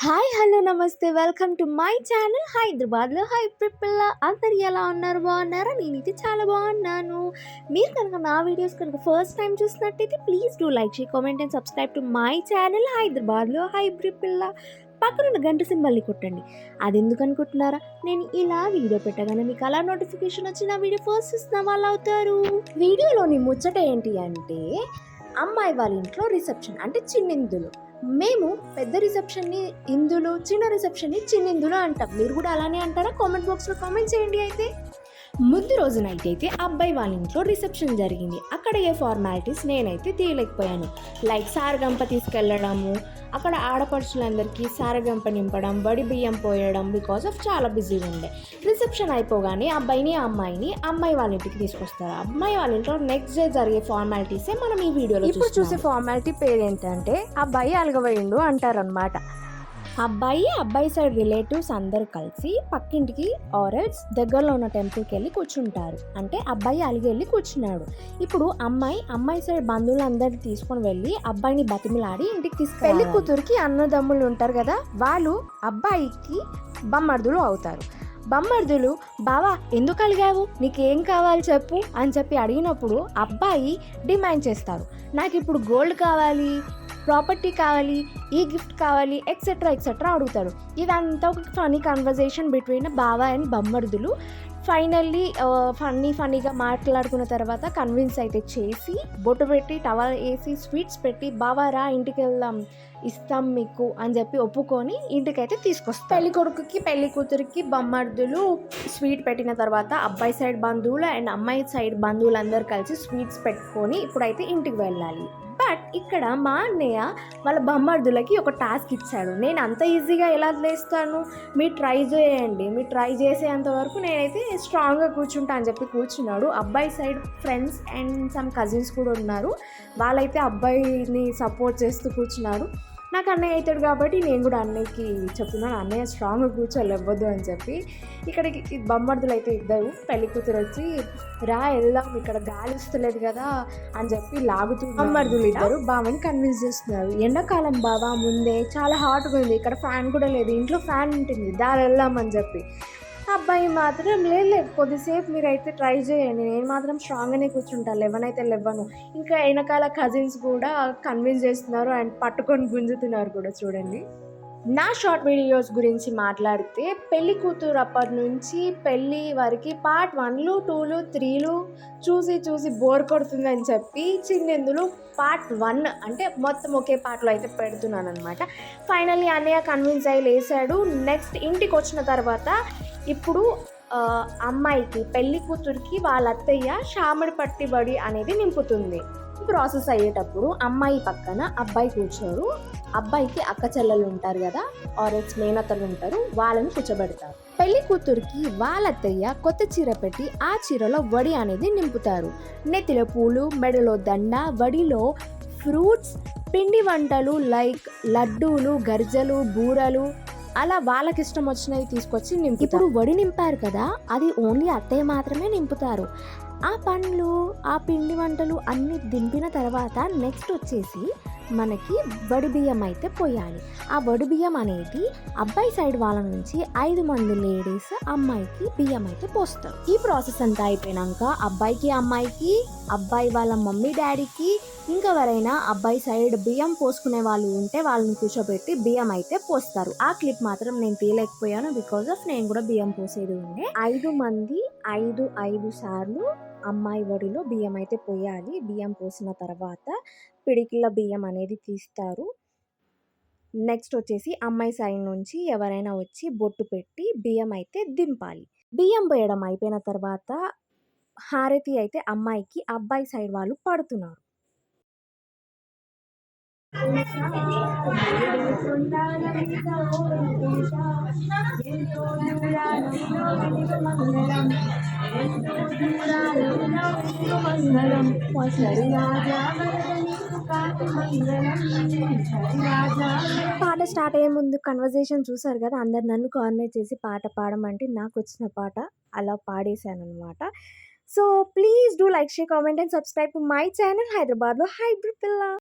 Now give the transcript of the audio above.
Hi hello నమస్తే welcome to my channel హైదరాబాద్లో high పిల్ల అందరు ఎలా ఉన్నారు బాగున్నారా నేనైతే చాలా బాగున్నాను. మీరు కనుక నా వీడియోస్ కనుక ఫస్ట్ టైం చూసినట్టయితే please do like share comment and subscribe to my channel హైదరాబాద్లో హై పిల్ల. పక్కనున్న గంట సింబల్ని కొట్టండి. అది ఎందుకు అనుకుంటున్నారా, నేను ఇలా వీడియో పెట్టగానే మీకు అలా నోటిఫికేషన్ వచ్చి నా వీడియో ఫస్ట్ ఇస్తున్న వాళ్ళు అవుతారు. వీడియోలోని ముచ్చట ఏంటి అంటే, అమ్మాయి వాళ్ళ ఇంట్లో రిసెప్షన్ అంటే చిన్నిందులు. మేము పెద్ద రిసెప్షన్ని ఇందులు, చిన్న రిసెప్షన్ని చిన్నిందులు అంటాం. మీరు కూడా అలానే అంటారా? కామెంట్ బాక్స్లో కామెంట్ చేయండి. అయితే ముందు రోజు నైట్ అయితే అబ్బాయి వాళ్ళ ఇంట్లో రిసెప్షన్ జరిగింది. అక్కడ ఏ ఫార్మాలిటీస్ నేనైతే తీయలేకపోయాను. లైక్ సారగంప తీసుకెళ్ళడము, అక్కడ ఆడపడుచులందరికీ సారగంప నింపడం, వడి బియ్యం పోయడం, బికాస్ ఆఫ్ చాలా బిజీగా ఉండే. రిసెప్షన్ అయిపోగానే అబ్బాయిని అమ్మాయిని అమ్మాయి వాళ్ళ ఇంటికి తీసుకొస్తారు. అమ్మాయి వాళ్ళ ఇంట్లో నెక్స్ట్ డే జరిగే ఫార్మాలిటీసే మనం ఈ వీడియోలో ఇప్పుడు చూసే ఫార్మాలిటీ పేరు ఏంటంటే అబ్బాయి అలగవేయండు అంటారనమాట. అబ్బాయి సైడ్ రిలేటివ్స్ అందరూ కలిసి పక్కింటికి ఆరెల్స్ దగ్గరలో ఉన్న టెంపుల్కి వెళ్ళి కూర్చుంటారు. అంటే అబ్బాయి అలిగి వెళ్ళి కూర్చున్నాడు. ఇప్పుడు అమ్మాయి సైడ్ బంధువులు అందరినీ తీసుకొని వెళ్ళి అబ్బాయిని బతిమిలాడి ఇంటికి తీసుకు పెళ్లి కూతురికి అన్నదమ్ములు ఉంటారు కదా, వాళ్ళు అబ్బాయికి బమ్మర్దులు అవుతారు. బమ్మర్దులు బావా ఎందుకు అలిగావు, నీకేం కావాలి చెప్పు అని చెప్పి అడిగినప్పుడు అబ్బాయి డిమాండ్ చేస్తారు. నాకు ఇప్పుడు గోల్డ్ కావాలి, ప్రాపర్టీ కావాలి, ఈ గిఫ్ట్ కావాలి, ఎక్సెట్రా అడుగుతాడు. ఇదంతా ఒక ఫనీ కన్వర్జేషన్ బిట్వీన్ బావ అండ్ బమ్మర్దులు. ఫైనల్లీ ఫన్నీగా మాట్లాడుకున్న తర్వాత కన్విన్స్ అయితే చేసి బొట్టు పెట్టి టవల్ వేసి స్వీట్స్ పెట్టి బావారా ఇంటికి వెళ్దాం ఇస్తాం మీకు అని చెప్పి ఒప్పుకొని ఇంటికైతే తీసుకొస్తారు. పెళ్లి కొడుకుకి పెళ్లి కూతురికి బొమ్మర్దులు స్వీట్ పెట్టిన తర్వాత అబ్బాయి సైడ్ బంధువులు అండ్ అమ్మాయి సైడ్ బంధువులు అందరూ కలిసి స్వీట్స్ పెట్టుకొని ఇప్పుడైతే ఇంటికి వెళ్ళాలి. బట్ ఇక్కడ మా అన్నయ్య వాళ్ళ బొమ్మర్దులకి ఒక టాస్క్ ఇచ్చాడు. నేను అంత ఈజీగా ఎలా లేస్తాను, మీరు ట్రై చేయండి, మీరు ట్రై చేసేంత వరకు నేనైతే స్ట్రాంగ్గా కూర్చుంటా అని చెప్పి కూర్చున్నాడు. అబ్బాయి side friends and some cousins కూడా ఉన్నారు. వాళ్ళైతే అబ్బాయిని సపోర్ట్ చేస్తూ కూర్చున్నారు. నాకు అన్నయ్య అవుతాడు కాబట్టి నేను కూడా అన్నయ్యకి చెప్తున్నాను, అన్నయ్య స్ట్రాంగ్గా కూర్చోలేవ్వద్దు అని చెప్పి. ఇక్కడికి బొమ్మర్దులు అయితే ఇద్దరు, పెళ్లి కూతురు వచ్చి రా వెళ్దాం ఇక్కడ గాలి వస్తలేదు కదా అని చెప్పి లాగుతూ బొమ్మర్దులు ఇద్దరు బావని కన్విన్స్ చేస్తున్నారు. ఎండాకాలం బావా ముందే చాలా హాట్గా ఉంది, ఇక్కడ ఫ్యాన్ కూడా లేదు, ఇంట్లో ఫ్యాన్ ఉంటుంది, దాని వెళ్దాం అని చెప్పి. అబ్బాయి మాత్రం లేదు కొద్దిసేపు మీరైతే ట్రై చేయండి, నేను మాత్రం స్ట్రాంగ్గానే కూర్చుంటా, లెవెనైతే లేవను. ఇంకా వెనకాల కజిన్స్ కూడా కన్విన్స్ చేస్తున్నారు అండ్ పట్టుకొని గుంజుతున్నారు కూడా. చూడండి, నా షార్ట్ వీడియోస్ గురించి మాట్లాడితే పెళ్లి కూతురు అప్పటి నుంచి పెళ్ళి వరకు పార్ట్ 1, 2, 3 చూసి బోర్ కొడుతుందని చెప్పి చిన్నెందులు పార్ట్ 1 అంటే మొత్తం ఒకే పార్ట్లో అయితే పెడుతున్నాను అనమాట. ఫైనల్లీ అన్నయ్య కన్విన్స్ అయ్యి లేసాడు. నెక్స్ట్ ఇంటికి వచ్చిన తర్వాత ఇప్పుడు అమ్మాయికి పెళ్లి కూతురికి వాళ్ళ అత్తయ్య షామిడి పట్టి బడి అనేది నింపుతుంది. ప్రాసెస్ అయ్యేటప్పుడు అమ్మాయి పక్కన అబ్బాయి కూర్చోరు. అబ్బాయికి అక్క చెల్లెలు ఉంటారు కదా, ఆరెల్స్ మేనత్తలు ఉంటారు, వాళ్ళని కూర్చోబెడతారు. పెళ్లి కూతురికి వాళ్ళ అత్తయ్య కొత్త చీర పెట్టి ఆ చీరలో వడి అనేది నింపుతారు. నెత్తిలో పూలు, మెడలో దండ, వడిలో ఫ్రూట్స్, పిండి వంటలు లైక్ లడ్డూలు, గర్జలు, బూరలు, అలా వాళ్ళకి ఇష్టం వచ్చినవి తీసుకొచ్చి నింపుతారు. ఇప్పుడు వడి నింపారు కదా, అది ఓన్లీ అత్తయ్య మాత్రమే నింపుతారు. ఆ పండ్లు, ఆ పిండి వంటలు అన్నీ దింపిన తర్వాత నెక్స్ట్ వచ్చేసి మనకి వడి బియ్యం అయితే పోయాలి. ఆ వడి బియ్యం అనేది అబ్బాయి సైడ్ వాళ్ళ నుంచి 5 మంది లేడీస్ అమ్మాయికి బియ్యం అయితే పోస్తారు. ఈ ప్రాసెస్ అంతా అయిపోయినాక అబ్బాయికి అమ్మాయికి, అబ్బాయి వాళ్ళ మమ్మీ డాడీకి, ఇంకెవరైనా అబ్బాయి సైడ్ బియ్యం పోసుకునే వాళ్ళు ఉంటే వాళ్ళని కూర్చోబెట్టి బియ్యం అయితే పోస్తారు. ఆ క్లిప్ మాత్రం నేను తీయలేకపోయాను బికాజ్ ఆఫ్ నేను కూడా బియ్యం పోసేది ఉండే. 5 మంది 5 సార్లు అమ్మాయి వడిలో బియ్యం అయితే పోయాలి. బియ్యం పోసిన తర్వాత పిడికిల బియ్యం అనేది తీస్తారు. నెక్స్ట్ వచ్చేసి అమ్మాయి సైడ్ నుంచి ఎవరైనా వచ్చి బొట్టు పెట్టి బియ్యం అయితే దింపాలి. బియ్యం పోయడం అయిపోయిన తర్వాత హారతి అయితే అమ్మాయికి అబ్బాయి సైడ్ వాళ్ళు పడుతున్నారు. పాట స్టార్ట్ అయ్యే ముందు కన్వర్జేషన్ చూసారు కదా, అందరు నన్ను కోఆర్డినేట్ చేసి పాట పాడమంటే నాకు వచ్చిన పాట అలా పాడేశాను అనమాట. So please do like share comment and subscribe to my channel హైదరాబాద్లో హైబ్రిడ్ పిల్ల.